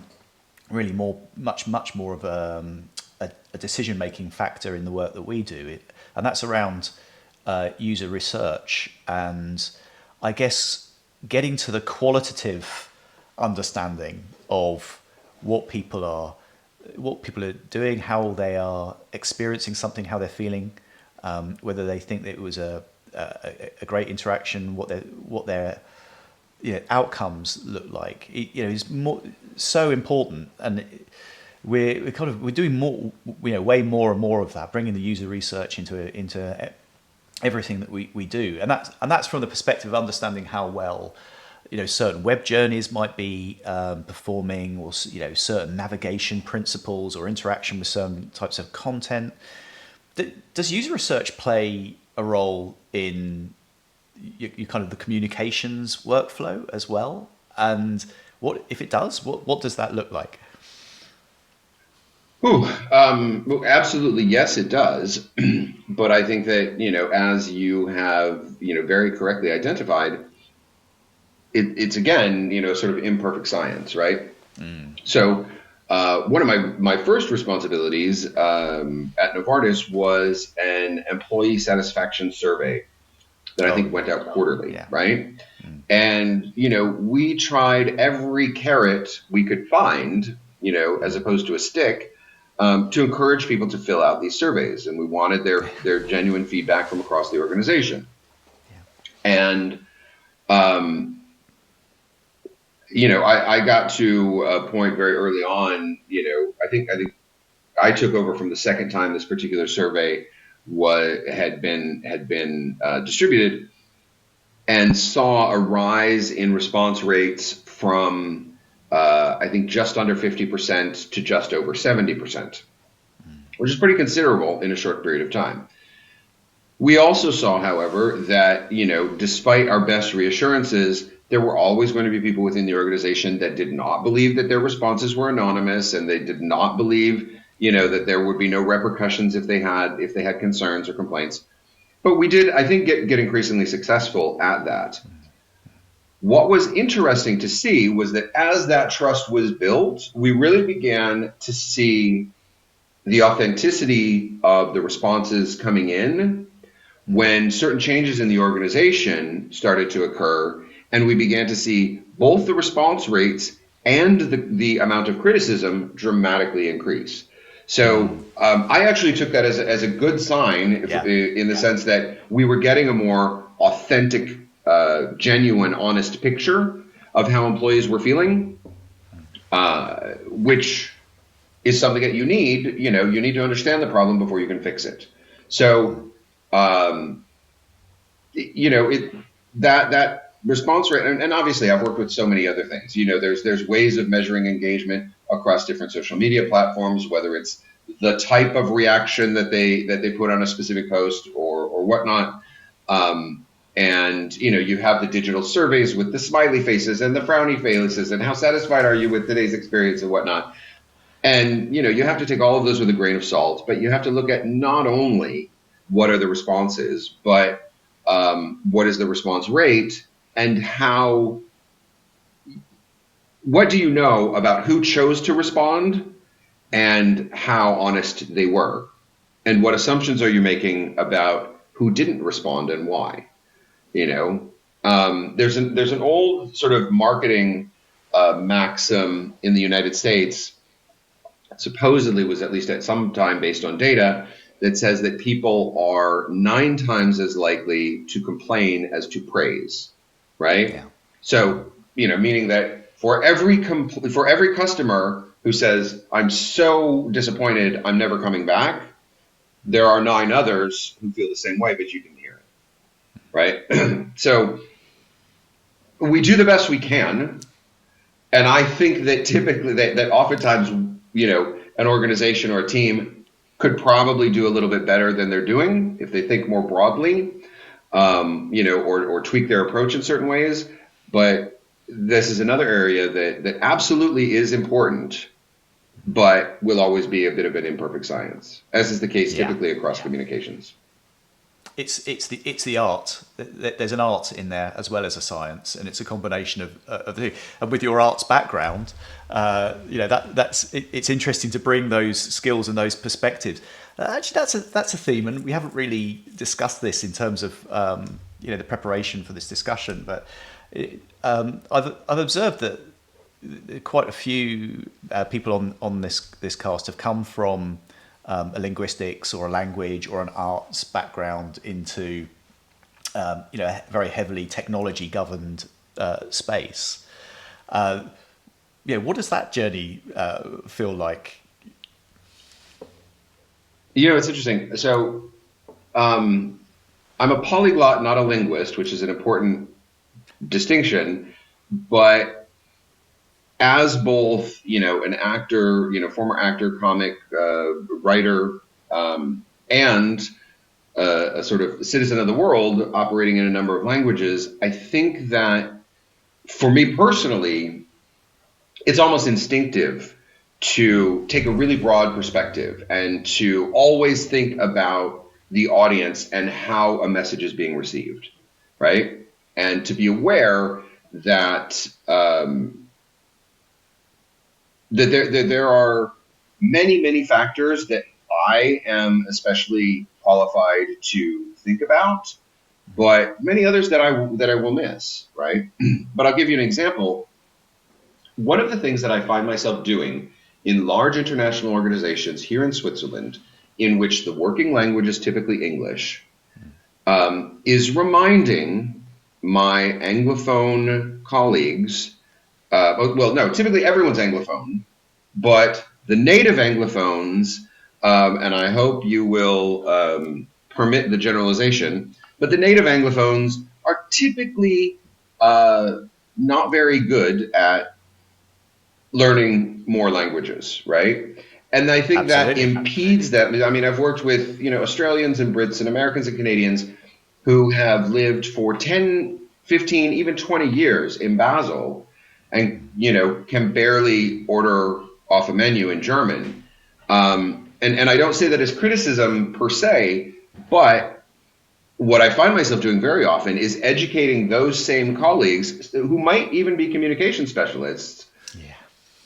really much more of a decision-making factor in the work that we do, and that's around user research, and I guess getting to the qualitative understanding of what people are doing, how they are experiencing something, how they're feeling, whether they think that it was a great interaction, what their outcomes look like. Is so important, and we're doing more, way more and more of that, bringing the user research into everything that we do, and that's from the perspective of understanding how well certain web journeys might be performing, or certain navigation principles or interaction with certain types of content. Does user research play a role in your kind of the communications workflow as well? And what if it does? What does that look like? Absolutely, yes, it does. But I think that, as you have, very correctly identified, it's again, sort of imperfect science, right? So one of my first responsibilities at Novartis was an employee satisfaction survey that I think went out quarterly, right? And, we tried every carrot we could find, as opposed to a stick, to encourage people to fill out these surveys. And we wanted their genuine feedback from across the organization. And, I got to a point very early on, I think I took over from the second time this particular survey had been distributed, and saw a rise in response rates from I think just under 50% to just over 70%, which is pretty considerable in a short period of time. We also saw, however, that, despite our best reassurances, there were always going to be people within the organization that did not believe that their responses were anonymous, and they did not believe, that there would be no repercussions if they had concerns or complaints. But we did, I think, get increasingly successful at that. What was interesting to see was that as that trust was built, we really began to see the authenticity of the responses coming in when certain changes in the organization started to occur, and we began to see both the response rates and the amount of criticism dramatically increase. So I actually took that as a good sign in the sense that we were getting a more authentic, genuine, honest picture of how employees were feeling, which is something that you need. You need to understand the problem before you can fix it. So, that response rate, and obviously I've worked with so many other things. There's ways of measuring engagement across different social media platforms, whether it's the type of reaction that they put on a specific post or whatnot. And you have the digital surveys with the smiley faces and the frowny faces, and how satisfied are you with today's experience and whatnot. And you have to take all of those with a grain of salt, but you have to look at not only what are the responses, but what is the response rate, and what do you know about who chose to respond and how honest they were, and what assumptions are you making about who didn't respond and why? There's an old sort of marketing maxim in the United States, supposedly was at least at some time based on data, that says that people are 9 times as likely to complain as to praise, right? Yeah. So, meaning that for every customer who says, I'm so disappointed, I'm never coming back, there are 9 others who feel the same way, but you didn't hear it, right? So we do the best we can. And I think that typically that oftentimes, an organization or a team could probably do a little bit better than they're doing if they think more broadly, or tweak their approach in certain ways. But this is another area that absolutely is important, but will always be a bit of an imperfect science, as is the case typically across communications. It's the art. There's an art in there as well as a science, and it's a combination of the two. And with your arts background, it's interesting to bring those skills and those perspectives. Actually, that's a theme, and we haven't really discussed this in terms of the preparation for this discussion. But I've observed that quite a few people on this cast have come from a linguistics or a language or an arts background into a very heavily technology governed space. What does that journey feel like? It's interesting. So I'm a polyglot, not a linguist, which is an important distinction. But as both, an actor, former actor, comic, writer, and a sort of citizen of the world operating in a number of languages, I think that for me personally, it's almost instinctive to take a really broad perspective and to always think about the audience and how a message is being received, right? And to be aware that that there are many factors that I am especially qualified to think about, but many others that I will miss, right? But I'll give you an example. One of the things that I find myself doing in large international organizations here in Switzerland, in which the working language is typically English, is reminding my Anglophone colleagues, typically everyone's Anglophone, but the native Anglophones, and I hope you will permit the generalization, but the native Anglophones are typically not very good at learning more languages, right? And I think that Absolutely. impedes that. I mean, I've worked with, Australians and Brits and Americans and Canadians who have lived for 10, 15, even 20 years in Basel and, can barely order off a menu in German. And I don't say that as criticism per se, but what I find myself doing very often is educating those same colleagues who might even be communication specialists Yeah.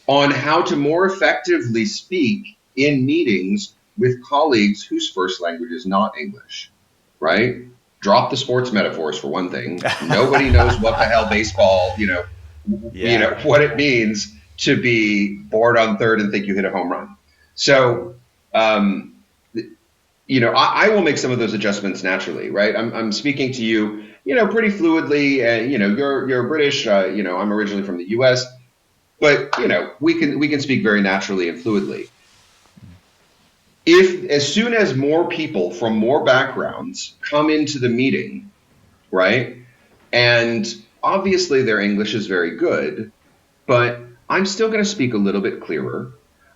on how to more effectively speak in meetings with colleagues whose first language is not English, right? Drop the sports metaphors for one thing. Nobody knows what the hell baseball, Yeah. what it means to be bored on third and think you hit a home run. So, I will make some of those adjustments naturally, right? I'm speaking to you, pretty fluidly, and you're British. I'm originally from the U.S., but we can speak very naturally and fluidly. If as soon as more people from more backgrounds come into the meeting, right, and obviously their English is very good, but I'm still going to speak a little bit clearer,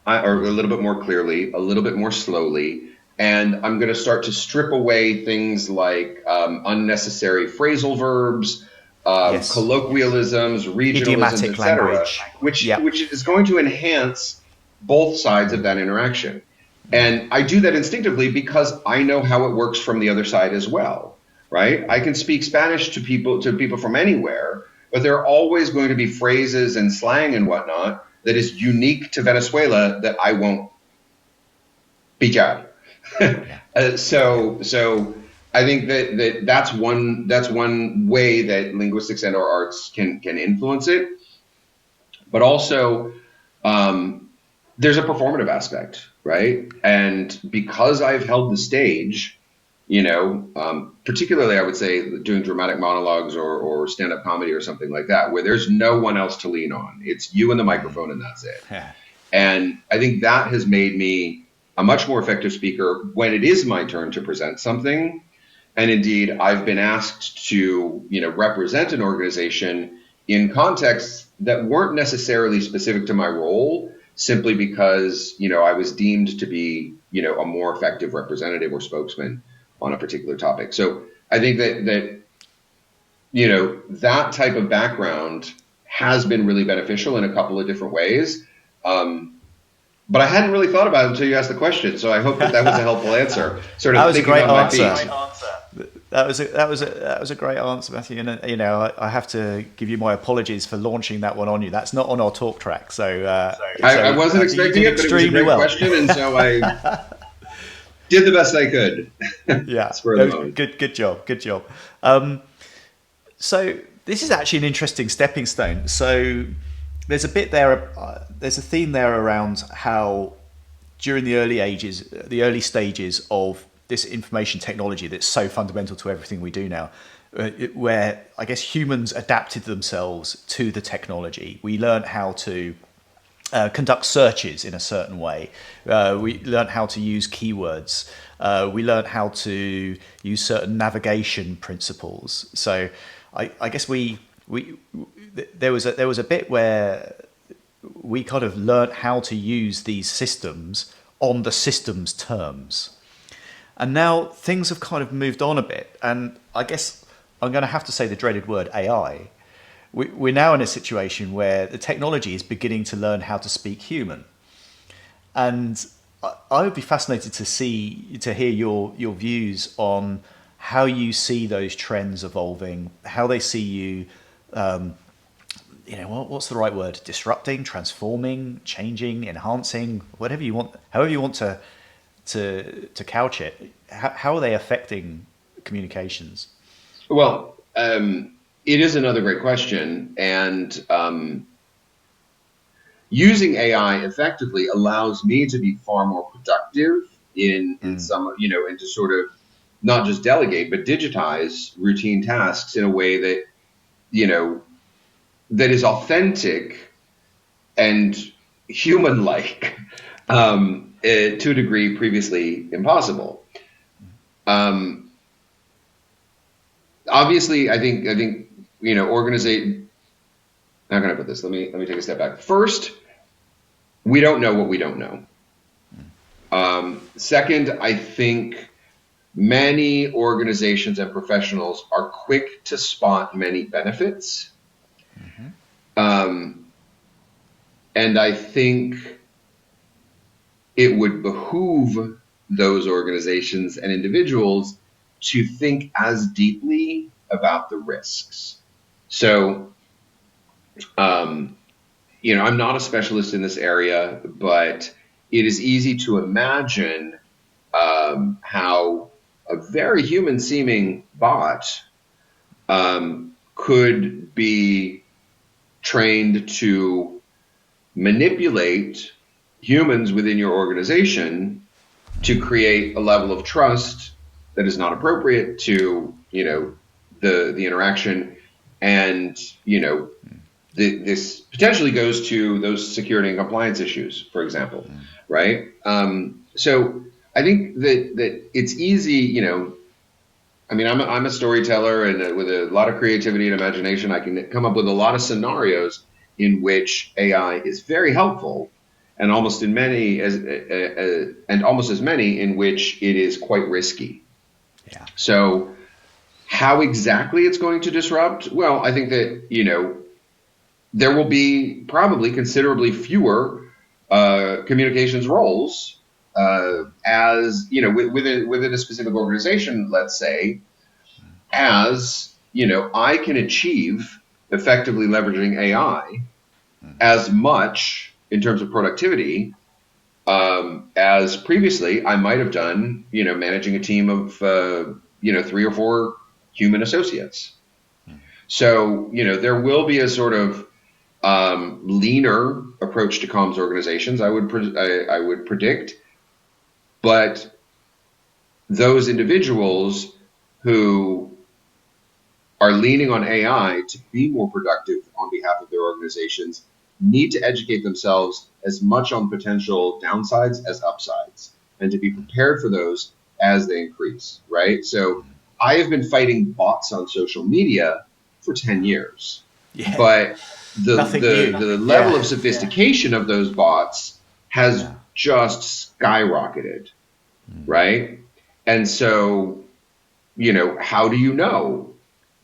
or a little bit more clearly, a little bit more slowly, and I'm going to start to strip away things like unnecessary phrasal verbs, Yes. colloquialisms, regionalisms, Idiomatic etc., language. which Yeah. which is going to enhance both sides of that interaction. And I do that instinctively because I know how it works from the other side as well, right? I can speak Spanish to people from anywhere, but there are always going to be phrases and slang and whatnot that is unique to Venezuela that I won't pillar. Yeah. Yeah. So I think that's one way that linguistics and or arts can influence it, but also there's a performative aspect, right? And because I've held the stage, particularly I would say doing dramatic monologues or stand-up comedy or something like that, where there's no one else to lean on. It's you and the microphone, and that's it. Yeah. And I think that has made me a much more effective speaker when it is my turn to present something. And indeed, I've been asked to, represent an organization in contexts that weren't necessarily specific to my role, simply because, I was deemed to be, a more effective representative or spokesman on a particular topic. So I think that type of background has been really beneficial in a couple of different ways. But I hadn't really thought about it until you asked the question. So I hope that was a helpful answer. Sort That of was a thinking great on my answer. feet. That was a great answer, Matthew. And I have to give you my apologies for launching that one on you. That's not on our talk track. So I wasn't you expecting did it, but it was a extremely great well. question, and so I did the best I could. Yeah, Spur of the moment. good job. So this is actually an interesting stepping stone. So there's a bit there. There's a theme there around how during the early stages of this information technology that's so fundamental to everything we do now, where I guess humans adapted themselves to the technology. We learned how to conduct searches in a certain way. We learned how to use keywords. We learned how to use certain navigation principles. So I guess there was a bit where we kind of learned how to use these systems on the system's terms. And now things have kind of moved on a bit. And I guess I'm going to have to say the dreaded word AI. We're now in a situation where the technology is beginning to learn how to speak human. And I would be fascinated to hear your views on how you see those trends evolving, how they see you, what's the right word? Disrupting, transforming, changing, enhancing, whatever you want, however you want to couch it. How are they affecting communications? Well, it is another great question, and using AI effectively allows me to be far more productive in some, and to sort of not just delegate but digitize routine tasks in a way that that is authentic and human-like, to a degree previously impossible. Obviously, I think organization. How can I put this? Let me take a step back. First, we don't know what we don't know, Second, I think many organizations and professionals are quick to spot many benefits. Hmm. Um, and I think it would behoove those organizations and individuals to think as deeply about the risks. So, um, I'm not a specialist in this area, but it is easy to imagine how a very human seeming bot could be trained to manipulate humans within your organization to create a level of trust that is not appropriate to the interaction, and this potentially goes to those security and compliance issues, for example, right? So I think that it's easy, I mean, I'm a storyteller, and with a lot of creativity and imagination, I can come up with a lot of scenarios in which AI is very helpful, and almost as many in which it is quite risky. Yeah. So, how exactly it's going to disrupt? Well, I think that there will be probably considerably fewer communications roles, as within a specific organization, let's say, as I can achieve effectively leveraging AI as much in terms of productivity as previously I might have done, managing a team of 3 or 4 human associates. So there will be a sort of leaner approach to comms organizations, I would predict, but those individuals who are leaning on AI to be more productive on behalf of their organizations need to educate themselves as much on potential downsides as upsides, and to be prepared for those as they increase, right? So I have been fighting bots on social media for 10 years, Yeah. but the Nothing the new. the level Yeah. of sophistication of those bots has Yeah. just skyrocketed, right? And so, how do you know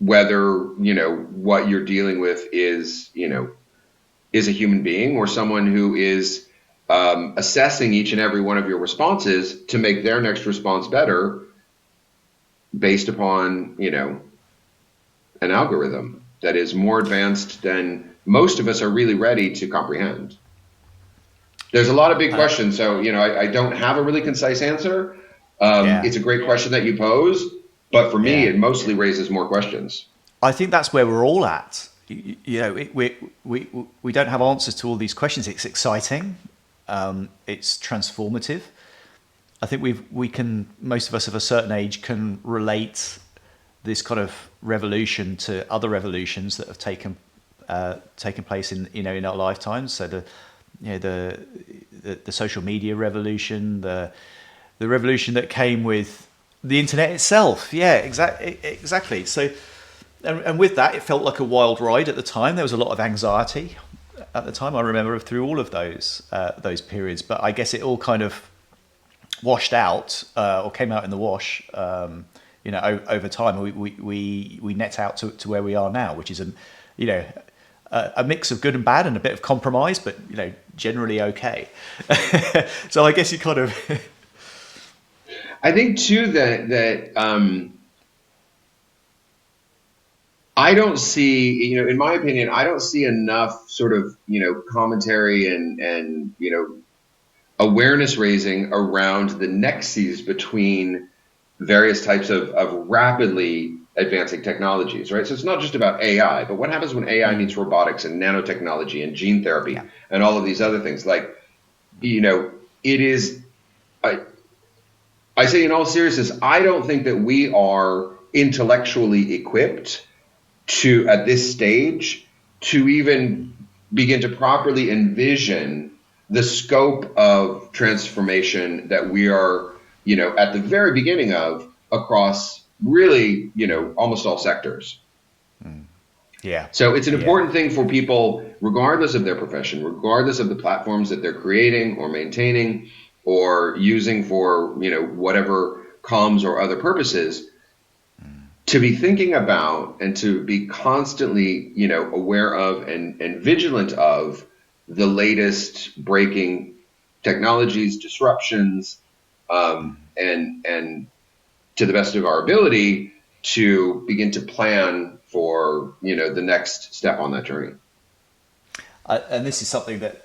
whether, what you're dealing with is a human being, or someone who is assessing each and every one of your responses to make their next response better based upon, an algorithm that is more advanced than most of us are really ready to comprehend? There's a lot of big Uh, questions, so I don't have a really concise answer. yeah. It's a great question that you pose, but for me, Yeah. it mostly raises more questions. I think that's where we're all at. We don't have answers to all these questions. It's exciting. It's transformative. I think most of us of a certain age can relate this kind of revolution to other revolutions that have taken place in our lifetimes. So the social media revolution, the revolution that came with the internet itself. Yeah, exactly. So, and with that, it felt like a wild ride at the time. There was a lot of anxiety at the time. I remember through all of those periods, but I guess it all kind of washed out, or came out in the wash. Over time, we net out to where we are now, which is a mix of good and bad and a bit of compromise, but generally okay. So I guess you kind of I think too that I don't see, in my opinion, I don't see enough sort of, commentary and awareness raising around the nexus between various types of rapidly advancing technologies, right? So it's not just about AI, but what happens when AI meets robotics and nanotechnology and gene therapy yeah. and all of these other things? Like, it is, I say in all seriousness, I don't think that we are intellectually equipped to, at this stage, to even begin to properly envision the scope of transformation that we are, at the very beginning of, across really, almost all sectors. Yeah. So it's an Yeah. important thing for people, regardless of their profession, regardless of the platforms that they're creating or maintaining, or using for, whatever comms or other purposes, to be thinking about and to be constantly, aware of and vigilant of the latest breaking technologies, disruptions, and to the best of our ability to begin to plan for, the next step on that journey. And this is something that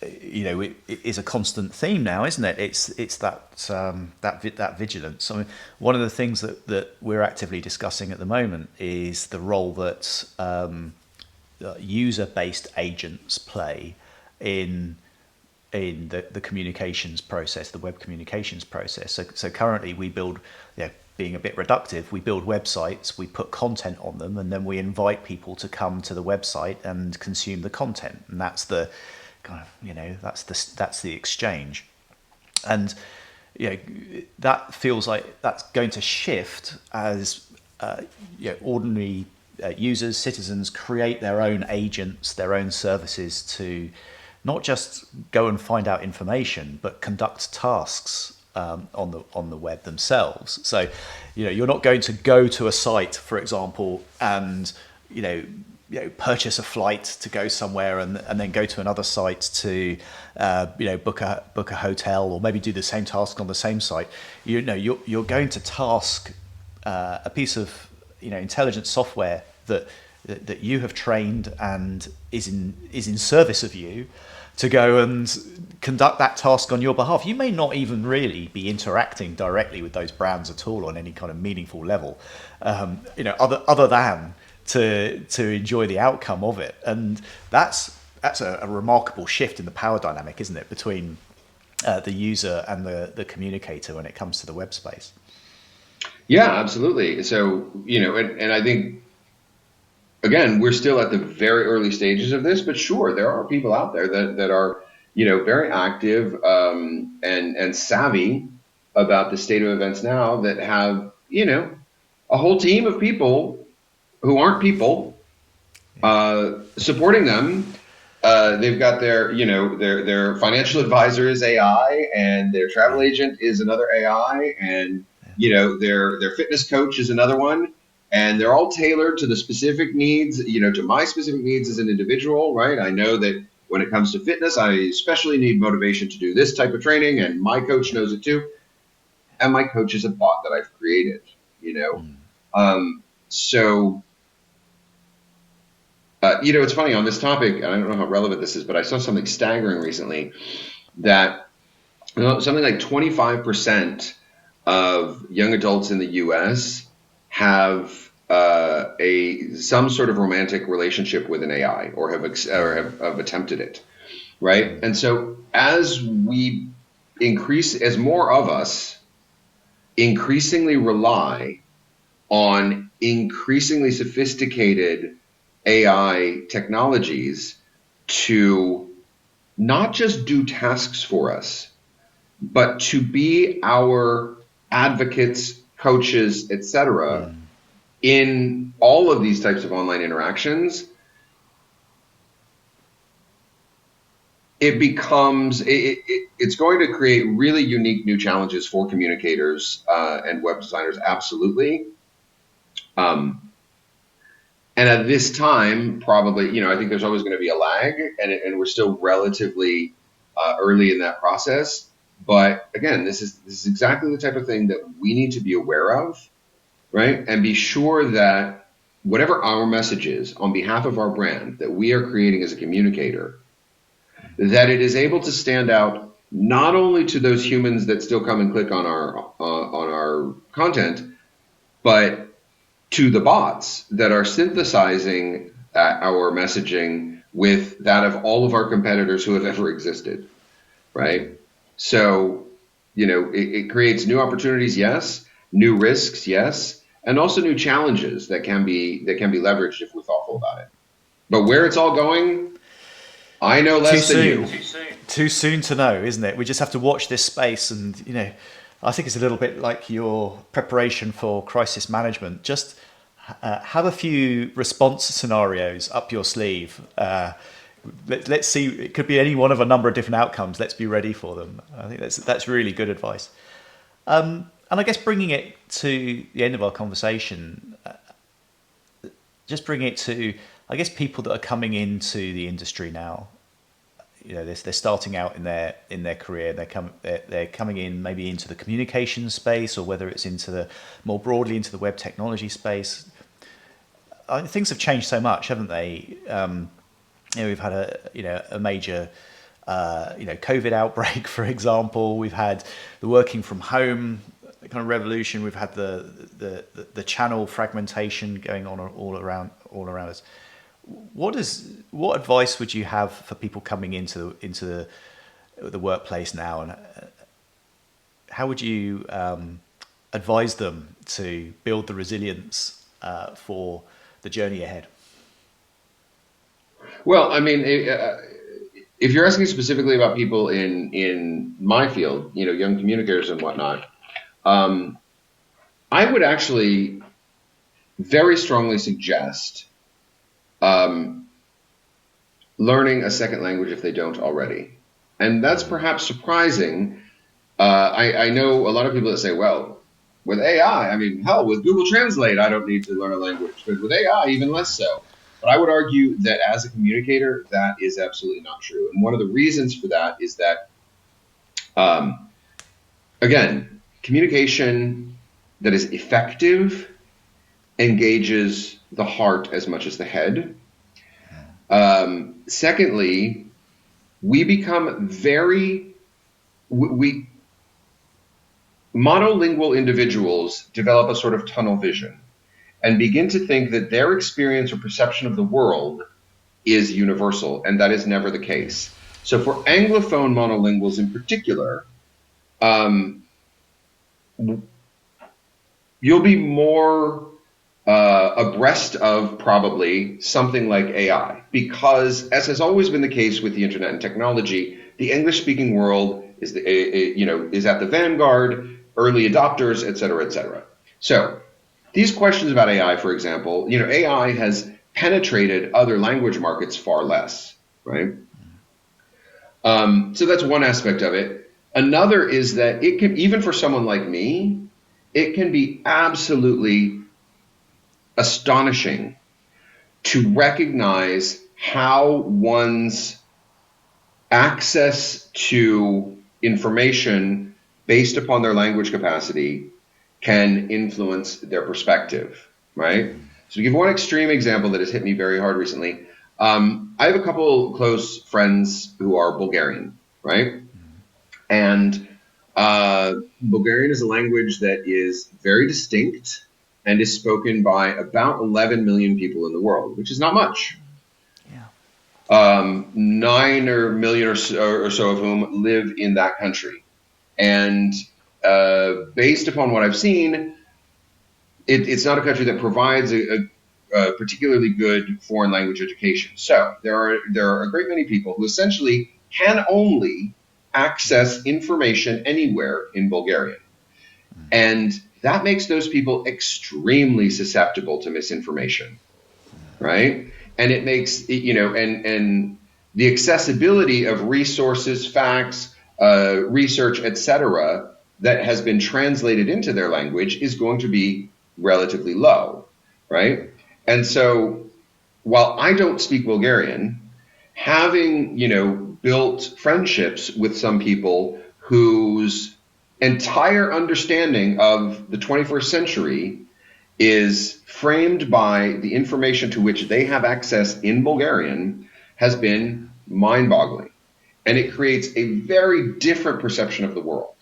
it is a constant theme now, isn't it? It's that vigilance. I mean, one of the things that we're actively discussing at the moment is the role that user-based agents play in the communications process, the web communications process. So currently we build, being a bit reductive, we build websites, we put content on them, and then we invite people to come to the website and consume the content. And that's the kind of, that's the exchange. And that feels like that's going to shift as ordinary users, citizens create their own agents, their own services to not just go and find out information, but conduct tasks on the web themselves. So, you're not going to go to a site, for example, and purchase a flight to go somewhere, and then go to another site to book a hotel, or maybe do the same task on the same site. You're going to task a piece of intelligent software that you have trained and is in service of you, to go and conduct that task on your behalf. You may not even really be interacting directly with those brands at all on any kind of meaningful level, other than to enjoy the outcome of it. And that's a remarkable shift in the power dynamic, isn't it, between the user and the communicator when it comes to the web space? Yeah, absolutely. So, and I think, again, we're still at the very early stages of this, but sure, there are people out there that are, very active and savvy about the state of events now, that have, a whole team of people who aren't people supporting them. They've got their financial advisor is AI, and their travel agent is another AI, and their fitness coach is another one. And they're all tailored to the specific needs, to my specific needs as an individual, right? I know that when it comes to fitness, I especially need motivation to do this type of training, and my coach knows it too. And my coach is a bot that I've created, So, it's funny on this topic, and I don't know how relevant this is, but I saw something staggering recently, that something like 25% of young adults in the U.S. have some sort of romantic relationship with an AI, or have attempted it, right? And so as more of us increasingly rely on increasingly sophisticated AI technologies to not just do tasks for us, but to be our advocates, coaches, etc., in all of these types of online interactions, it's going to create really unique new challenges for communicators and web designers, absolutely. And at this time, probably, I think there's always going to be a lag, and we're still relatively early in that process. But again, this is exactly the type of thing that we need to be aware of, right? And be sure that whatever our message is on behalf of our brand that we are creating as a communicator, that it is able to stand out not only to those humans that still come and click on our content, but to the bots that are synthesizing our messaging with that of all of our competitors who have ever existed, right? So, it creates new opportunities, yes, new risks, yes, and also new challenges that can be leveraged if we're thoughtful about it. But where it's all going, I know less than you. Too soon to know, isn't it? We just have to watch this space, and I think it's a little bit like your preparation for crisis management. Just have a few response scenarios up your sleeve, let's see. It could be any one of a number of different outcomes. Let's be ready for them. I think that's really good advice. And I guess bringing it to the end of our conversation, just bring it to, I guess, people that are coming into the industry now. You know, they're starting out in their career. They're coming in maybe into the communications space, or whether it's into the more broadly into the web technology space. Things have changed so much, haven't they? We've had a major COVID outbreak, for example. We've had the working from home kind of revolution. We've had the channel fragmentation going on all around us. What advice would you have for people coming into the workplace now, and how would you advise them to build the resilience for the journey ahead? Well, I mean, if you're asking specifically about people in my field, young communicators and whatnot, I would actually very strongly suggest learning a second language if they don't already. And that's perhaps surprising. I know a lot of people that say, well, with AI, I mean, hell, with Google Translate, I don't need to learn a language. But with AI, even less so. But I would argue that as a communicator, that is absolutely not true. And one of the reasons for that is that, again, communication that is effective engages the heart as much as the head. Secondly, we become monolingual individuals develop a sort of tunnel vision and begin to think that their experience or perception of the world is universal, and that is never the case. So for Anglophone monolinguals in particular, you'll be more abreast of probably something like AI, because as has always been the case with the internet and technology, the English-speaking world is at the vanguard, early adopters, et cetera, et cetera. So these questions about AI, for example, AI has penetrated other language markets far less, right? So that's one aspect of it. Another is that it can, even for someone like me, it can be absolutely astonishing to recognize how one's access to information based upon their language capacity can influence their perspective, right? So to give one extreme example that has hit me very hard recently, I have a couple close friends who are Bulgarian, right? And Bulgarian is a language that is very distinct and is spoken by about 11 million people in the world, which is not much. Yeah. 9 million or so of whom live in that country. And based upon what I've seen, it's not a country that provides a particularly good foreign language education. So there are a great many people who essentially can only access information anywhere in Bulgarian. And that makes those people extremely susceptible to misinformation, right? And it makes, and the accessibility of resources, facts, research, etc., that has been translated into their language is going to be relatively low, right? And so while I don't speak Bulgarian, having, built friendships with some people whose entire understanding of the 21st century is framed by the information to which they have access in Bulgarian has been mind-boggling. And it creates a very different perception of the world,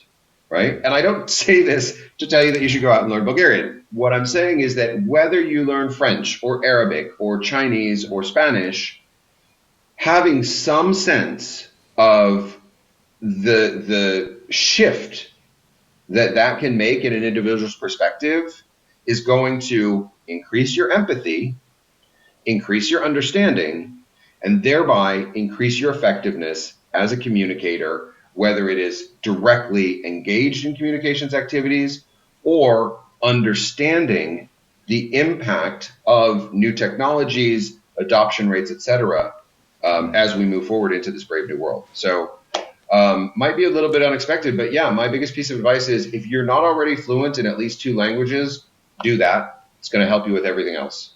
right? And I don't say this to tell you that you should go out and learn Bulgarian. What I'm saying is that whether you learn French or Arabic or Chinese or Spanish, having some sense of the shift that can make in an individual's perspective is going to increase your empathy, increase your understanding, and thereby increase your effectiveness as a communicator, whether it is directly engaged in communications activities or understanding the impact of new technologies, adoption rates, etc., as we move forward into this brave new world. So might be a little bit unexpected, but yeah, my biggest piece of advice is if you're not already fluent in at least 2 languages, do that. It's going to help you with everything else.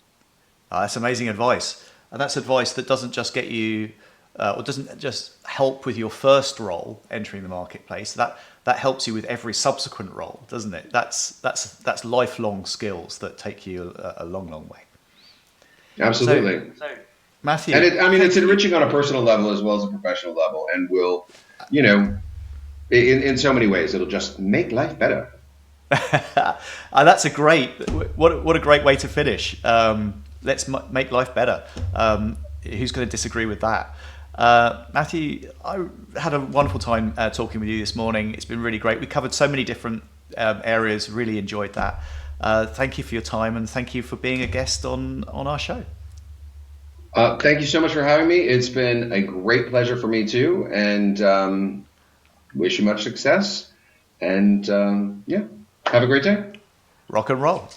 That's amazing advice. And that's advice that doesn't just get you, or doesn't just help with your first role entering the marketplace. That helps you with every subsequent role, doesn't it? That's lifelong skills that take you a long, long way. Absolutely. So Matthew, and it's enriching on a personal level as well as a professional level, and will, in so many ways, it'll just make life better. That's a great, what a great way to finish. Let's make life better. Who's going to disagree with that? Matthew, I had a wonderful time talking with you this morning. It's been really great. We covered so many different areas. Really enjoyed that. Thank you for your time, and thank you for being a guest on our show. Thank you so much for having me. It's been a great pleasure for me too, and wish you much success. And have a great day. Rock and roll.